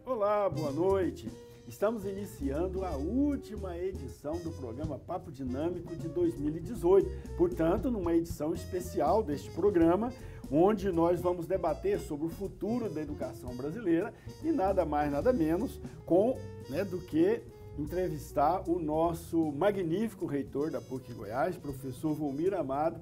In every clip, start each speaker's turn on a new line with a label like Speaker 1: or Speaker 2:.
Speaker 1: Olá, boa noite. Estamos iniciando a última edição do programa Papo Dinâmico de 2018. Portanto, numa edição especial deste programa, onde nós vamos debater sobre o futuro da educação brasileira e nada mais, nada menos do que entrevistar o nosso magnífico reitor da PUC Goiás, professor Volmir Amado,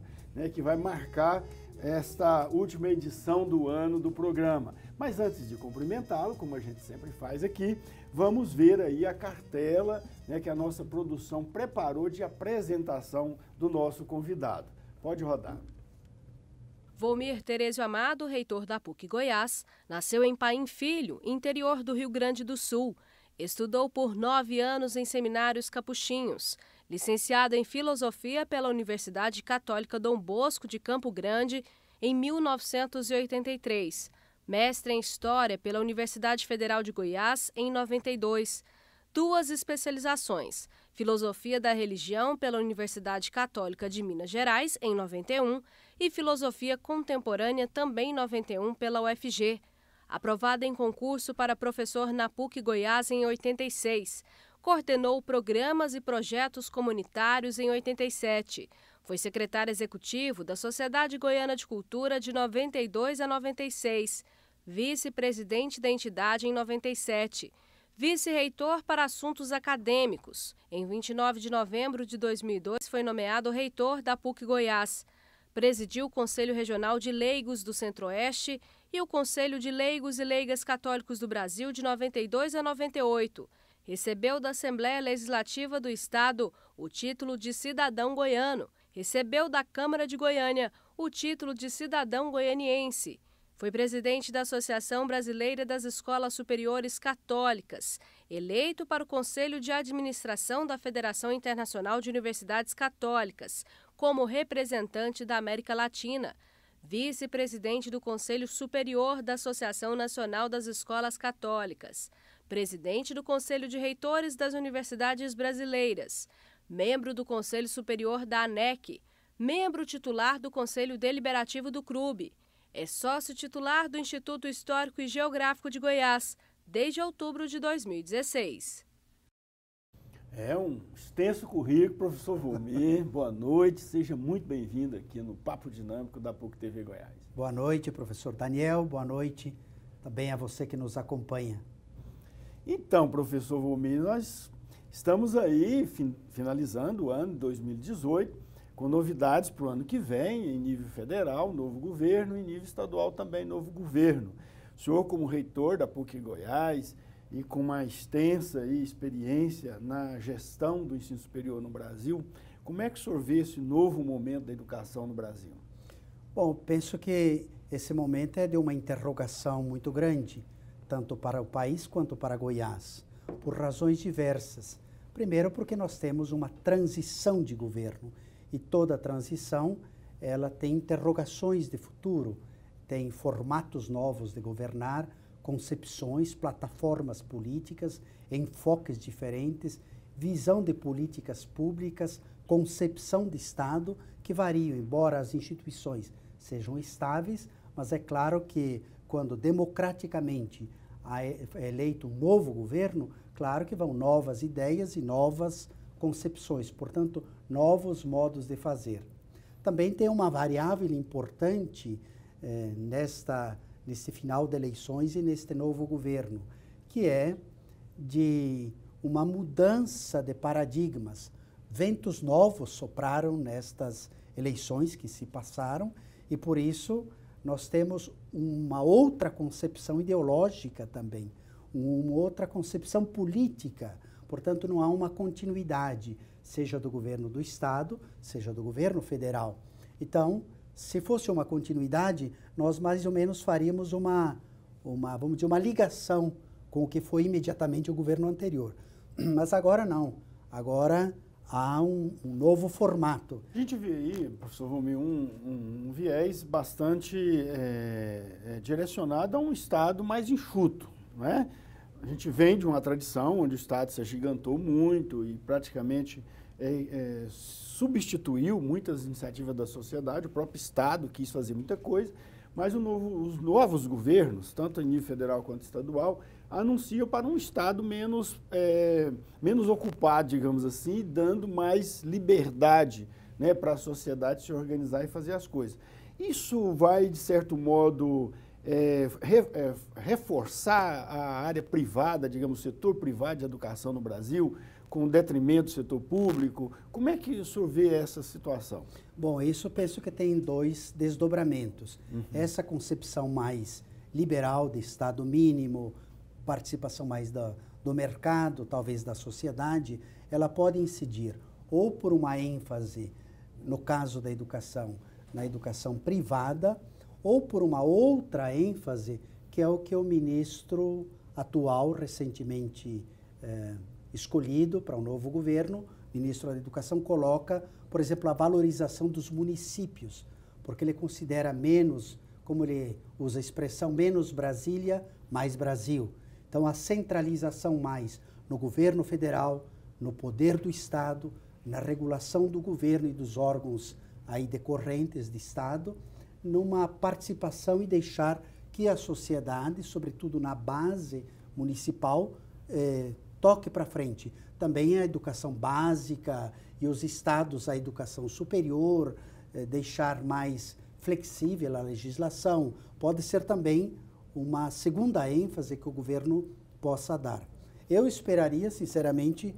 Speaker 1: que vai marcar esta última edição do ano do programa. Mas antes de cumprimentá-lo, como a gente sempre faz aqui, vamos ver aí a cartela que a nossa produção preparou de apresentação do nosso convidado. Pode rodar.
Speaker 2: Volmir Terezio Amado, reitor da PUC Goiás, nasceu em Paim Filho, interior do Rio Grande do Sul. Estudou por 9 anos em seminários capuchinhos. Licenciado em Filosofia pela Universidade Católica Dom Bosco de Campo Grande em 1983. Mestre em História pela Universidade Federal de Goiás em 92. 2 especializações: Filosofia da Religião pela Universidade Católica de Minas Gerais em 91 e Filosofia Contemporânea também em 91 pela UFG. Aprovada em concurso para professor na PUC Goiás em 86. Coordenou programas e projetos comunitários em 87. Foi secretário executivo da Sociedade Goiana de Cultura de 92 a 96. Vice-presidente da entidade em 97. Vice-reitor para assuntos acadêmicos. Em 29 de novembro de 2002, foi nomeado reitor da PUC Goiás. Presidiu o Conselho Regional de Leigos do Centro-Oeste e o Conselho de Leigos e Leigas Católicos do Brasil de 92 a 98. Recebeu da Assembleia Legislativa do Estado o título de cidadão goiano. Recebeu da Câmara de Goiânia o título de cidadão goianiense. Foi presidente da Associação Brasileira das Escolas Superiores Católicas, eleito para o Conselho de Administração da Federação Internacional de Universidades Católicas, como representante da América Latina, vice-presidente do Conselho Superior da Associação Nacional das Escolas Católicas, presidente do Conselho de Reitores das Universidades Brasileiras, membro do Conselho Superior da ANEC, membro titular do Conselho Deliberativo do CRUB. É sócio titular do Instituto Histórico e Geográfico de Goiás, desde outubro de 2016.
Speaker 1: É um extenso currículo, professor Volmir. Boa noite, seja muito bem-vindo aqui no Papo Dinâmico da PUC TV Goiás.
Speaker 3: Boa noite, professor Daniel. Boa noite também a você que nos acompanha.
Speaker 1: Então, professor Volmir, nós estamos aí finalizando o ano de 2018, com novidades para o ano que vem, em nível federal, novo governo, e em nível estadual também, novo governo. O senhor, como reitor da PUC Goiás e com uma extensa experiência na gestão do ensino superior no Brasil, como é que o senhor vê esse novo momento da educação no Brasil?
Speaker 3: Bom, penso que esse momento é de uma interrogação muito grande, tanto para o país quanto para Goiás, por razões diversas. Primeiro, porque nós temos uma transição de governo, e toda transição, ela tem interrogações de futuro, tem formatos novos de governar, concepções, plataformas políticas, enfoques diferentes, visão de políticas públicas, concepção de Estado, que variam, embora as instituições sejam estáveis, mas é claro que quando democraticamente é eleito um novo governo, claro que vão novas ideias e novas concepções, portanto, novos modos de fazer. Também tem uma variável importante nesse final de eleições e neste novo governo, que é de uma mudança de paradigmas. Ventos novos sopraram nestas eleições que se passaram e, por isso, nós temos uma outra concepção ideológica também, uma outra concepção política. Portanto, não há uma continuidade, seja do governo do Estado, seja do governo federal. Então, se fosse uma continuidade, nós mais ou menos faríamos vamos dizer, uma ligação com o que foi imediatamente o governo anterior. Mas agora não. Agora há um novo formato.
Speaker 1: A gente vê aí, professor Volmir, um viés bastante direcionado a um Estado mais enxuto, não é? A gente vem de uma tradição onde o Estado se agigantou muito e praticamente substituiu muitas iniciativas da sociedade, o próprio Estado quis fazer muita coisa, mas os novos governos, tanto a nível federal quanto estadual, anunciam para um Estado menos ocupado, digamos assim, dando mais liberdade, né, para a sociedade se organizar e fazer as coisas. Isso vai, de certo modo, reforçar a área privada, digamos, o setor privado de educação no Brasil, com detrimento do setor público. Como é que o senhor vê essa situação?
Speaker 3: Bom, isso eu penso que tem dois desdobramentos. Essa concepção mais liberal de Estado mínimo, participação mais do mercado, talvez da sociedade, ela pode incidir ou por uma ênfase, no caso da educação, na educação privada, ou por uma outra ênfase, que é o que o ministro atual, recentemente escolhido para o novo governo, ministro da Educação, coloca, por exemplo, a valorização dos municípios, porque ele considera menos, como ele usa a expressão, menos Brasília, mais Brasil. Então, a centralização mais no governo federal, no poder do Estado, na regulação do governo e dos órgãos aí decorrentes de Estado, numa participação e deixar que a sociedade, sobretudo na base municipal, toque para frente. Também a educação básica e os estados a educação superior, deixar mais flexível a legislação. Pode ser também uma segunda ênfase que o governo possa dar. Eu esperaria, sinceramente,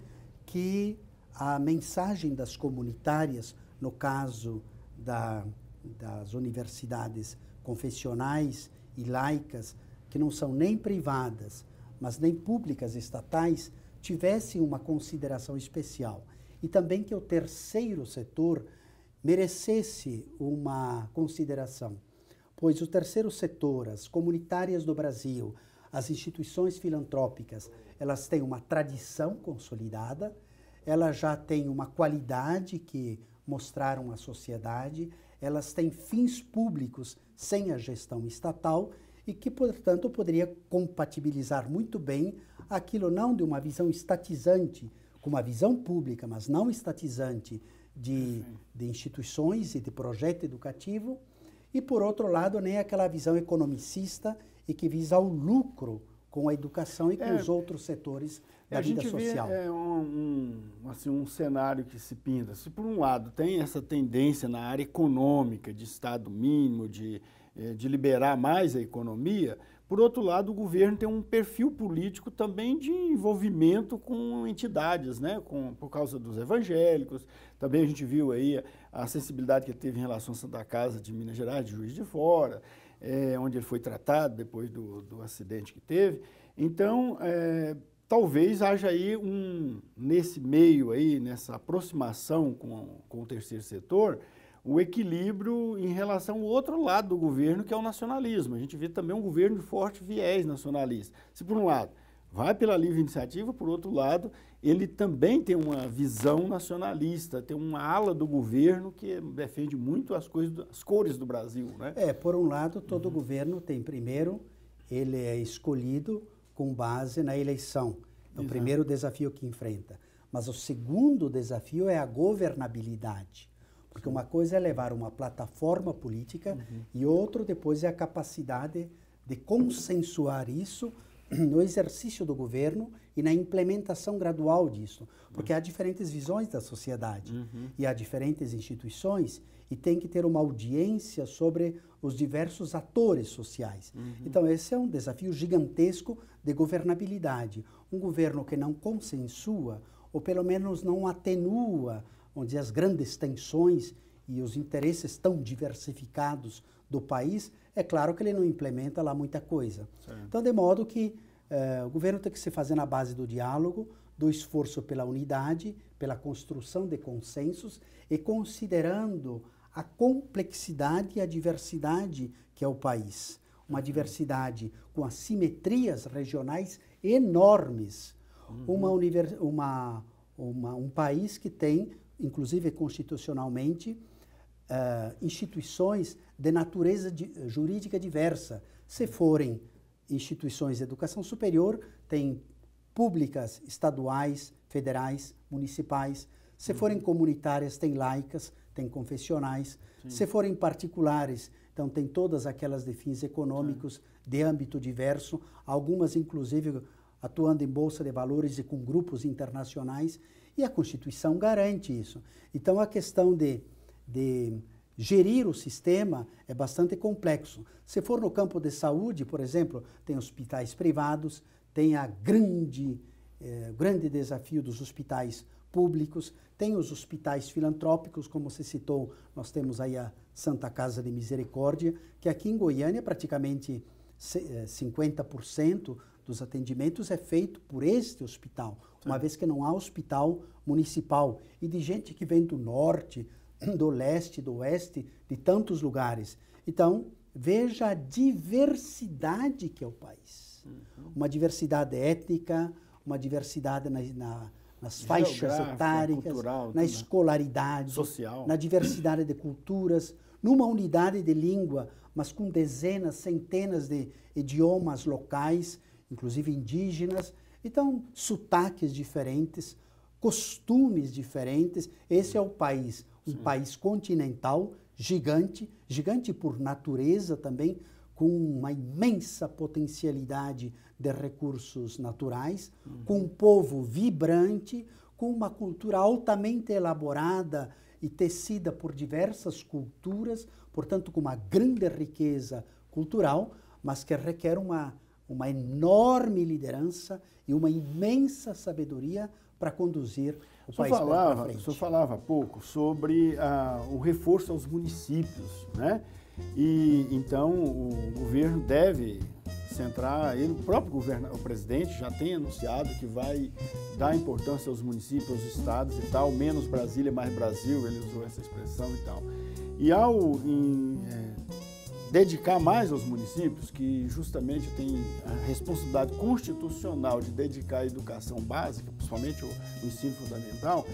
Speaker 3: que a mensagem das comunitárias, no caso das universidades confessionais e laicas, que não são nem privadas, mas nem públicas estatais, tivessem uma consideração especial. E também que o terceiro setor merecesse uma consideração, pois o terceiro setor, as comunitárias do Brasil, as instituições filantrópicas, elas têm uma tradição consolidada, elas já têm uma qualidade que mostraram à sociedade, elas têm fins públicos sem a gestão estatal e que, portanto, poderia compatibilizar muito bem aquilo não de uma visão estatizante, com uma visão pública, mas não estatizante de instituições e de projeto educativo, e, por outro lado, nem aquela visão economicista e que visa o lucro com a educação e com os outros setores da vida social.
Speaker 1: A gente vê um cenário que se pinta. Se, por um lado, tem essa tendência na área econômica, de Estado mínimo, de liberar mais a economia, por outro lado, o governo tem um perfil político também de envolvimento com entidades, né? Por causa dos evangélicos. Também a gente viu aí a sensibilidade que ele teve em relação à Santa Casa de Minas Gerais, de Juiz de Fora, onde ele foi tratado depois do acidente que teve. Então, talvez haja aí nesse meio aí, nessa aproximação com o terceiro setor, o equilíbrio em relação ao outro lado do governo, que é o nacionalismo. A gente vê também um governo de forte viés nacionalista. Se, por um lado, vai pela livre iniciativa, por outro lado, ele também tem uma visão nacionalista, tem uma ala do governo que defende muito as cores do Brasil, né?
Speaker 3: Por um lado, todo governo tem, primeiro, ele é escolhido com base na eleição. É o primeiro desafio que enfrenta. Mas o segundo desafio é a governabilidade. Porque uma coisa é levar uma plataforma política e outro depois é a capacidade de consensuar isso no exercício do governo e na implementação gradual disso. Porque há diferentes visões da sociedade e há diferentes instituições e tem que ter uma audiência sobre os diversos atores sociais. Então, esse é um desafio gigantesco de governabilidade. Um governo que não consensua, ou pelo menos não atenua, onde as grandes tensões e os interesses tão diversificados do país, é claro que ele não implementa lá muita coisa. Certo. Então, de modo que o governo tem que se fazer na base do diálogo, do esforço pela unidade, pela construção de consensos e considerando a complexidade e a diversidade que é o país. Uma diversidade com assimetrias regionais enormes. Um país que tem, inclusive constitucionalmente, instituições de natureza jurídica diversa. Se forem instituições de educação superior, tem públicas, estaduais, federais, municipais. Se forem comunitárias, tem laicas, tem confessionais. Sim. Se forem particulares, então tem todas aquelas de fins econômicos, sim, de âmbito diverso, algumas inclusive atuando em bolsa de valores e com grupos internacionais, e a Constituição garante isso. Então a questão de gerir o sistema é bastante complexo. Se for no campo de saúde, por exemplo, tem hospitais privados, tem a grande desafio dos hospitais públicos, tem os hospitais filantrópicos, como você citou, nós temos aí a Santa Casa de Misericórdia, que aqui em Goiânia praticamente 50% dos atendimentos é feito por este hospital, uma vez que não há hospital municipal, e de gente que vem do norte, do leste, do oeste, de tantos lugares. Então, veja a diversidade que é o país. Uma diversidade étnica, uma diversidade nas faixas etárias, cultural, na escolaridade, social, na diversidade de culturas, numa unidade de língua, mas com dezenas, centenas de idiomas locais, inclusive indígenas. Então, sotaques diferentes, costumes diferentes. Esse é o país, um país continental, gigante, gigante por natureza também, com uma imensa potencialidade de recursos naturais, com um povo vibrante, com uma cultura altamente elaborada e tecida por diversas culturas, portanto, com uma grande riqueza cultural, mas que requer uma enorme liderança e uma imensa sabedoria para conduzir o país para frente.
Speaker 1: O senhor falava há pouco sobre o reforço aos municípios, né? E então o governo deve centrar, o próprio governo, o presidente já tem anunciado que vai dar importância aos municípios, aos estados e tal, menos Brasília, mais Brasil, ele usou essa expressão e tal. E ao dedicar mais aos municípios, que justamente tem a responsabilidade constitucional de dedicar à educação básica, principalmente o ensino fundamental,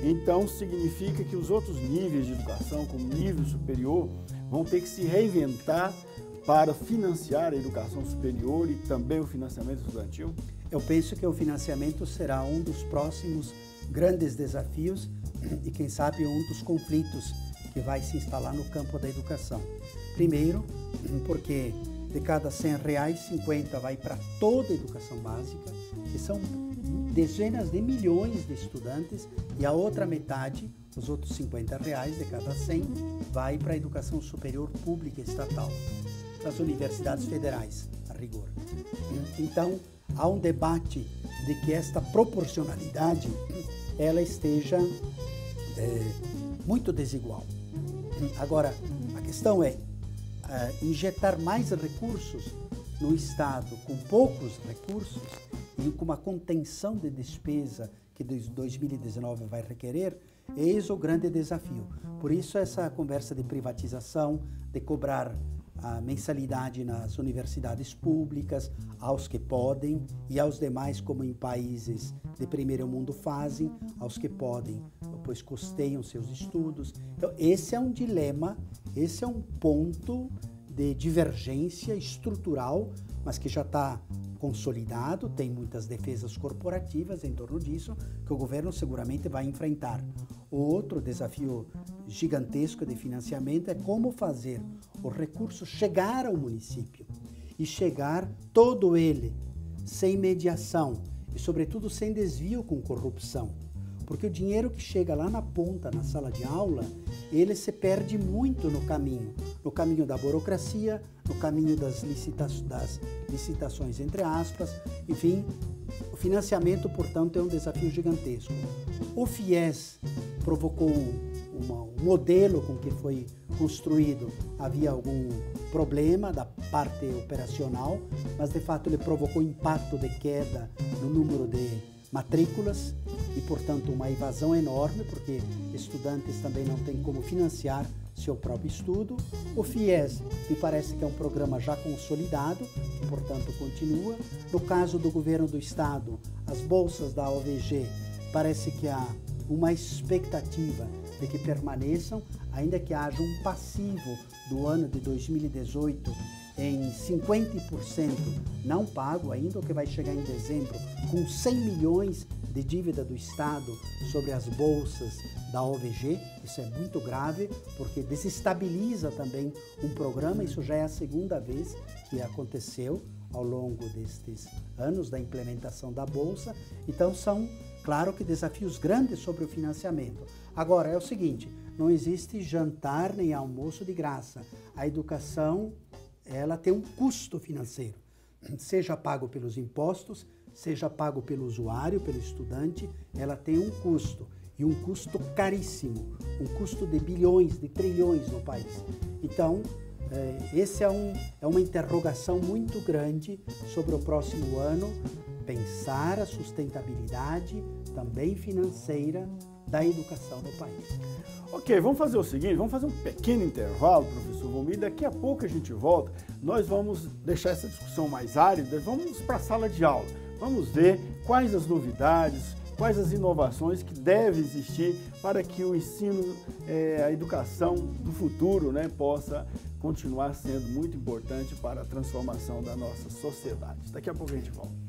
Speaker 1: então significa que os outros níveis de educação, como nível superior, vão ter que se reinventar para financiar a educação superior e também o financiamento estudantil?
Speaker 3: Eu penso que o financiamento será um dos próximos grandes desafios e, quem sabe, um dos conflitos que vai se instalar no campo da educação. Primeiro, porque de cada R$100, 50 vai para toda a educação básica, que são dezenas de milhões de estudantes, e a outra metade, os outros R$50 de cada 100, vai para a educação superior pública estatal, das universidades federais, a rigor. Então, há um debate de que esta proporcionalidade ela esteja muito desigual. Agora, a questão é injetar mais recursos no Estado com poucos recursos e com uma contenção de despesa que 2019 vai requerer, eis o grande desafio. Por isso, essa conversa de privatização, de cobrar a mensalidade nas universidades públicas, aos que podem, e aos demais, como em países de primeiro mundo fazem, aos que podem, pois custeiam seus estudos. Então, esse é um dilema, esse é um ponto de divergência estrutural, mas que já está consolidado, tem muitas defesas corporativas em torno disso, que o governo seguramente vai enfrentar. O outro desafio gigantesco de financiamento é como fazer o recurso chegar ao município e chegar todo ele sem mediação e, sobretudo, sem desvio com corrupção. Porque o dinheiro que chega lá na ponta, na sala de aula, ele se perde muito no caminho da burocracia, no caminho das licitações, entre aspas. Enfim, o financiamento, portanto, é um desafio gigantesco. O FIES provocou um modelo com que foi construído, havia algum problema da parte operacional, mas, de fato, ele provocou impacto de queda no número de matrículas e, portanto, uma evasão enorme, porque estudantes também não têm como financiar seu próprio estudo. O FIES me parece que é um programa já consolidado, que, portanto, continua. No caso do governo do Estado, as bolsas da OVG, parece que há uma expectativa de que permaneçam, ainda que haja um passivo do ano de 2018 em 50% não pago ainda, o que vai chegar em dezembro com 100 milhões de dívida do Estado sobre as bolsas da OVG. Isso é muito grave, porque desestabiliza também um programa. Isso já é a segunda vez que aconteceu ao longo destes anos da implementação da Bolsa. Então, são, claro que desafios grandes sobre o financiamento. Agora, é o seguinte, não existe jantar nem almoço de graça. A educação, ela tem um custo financeiro, seja pago pelos impostos, seja pago pelo usuário, pelo estudante, ela tem um custo, e um custo caríssimo, um custo de bilhões, de trilhões no país. Então, esse é uma interrogação muito grande sobre o próximo ano, pensar a sustentabilidade também financeira da educação no país.
Speaker 1: Ok, vamos fazer o seguinte, vamos fazer um pequeno intervalo, professor Valmir, daqui a pouco a gente volta, nós vamos deixar essa discussão mais árida, vamos para a sala de aula, vamos ver quais as novidades, quais as inovações que devem existir para que o ensino, a educação do futuro, né, possa continuar sendo muito importante para a transformação da nossa sociedade. Daqui a pouco a gente volta.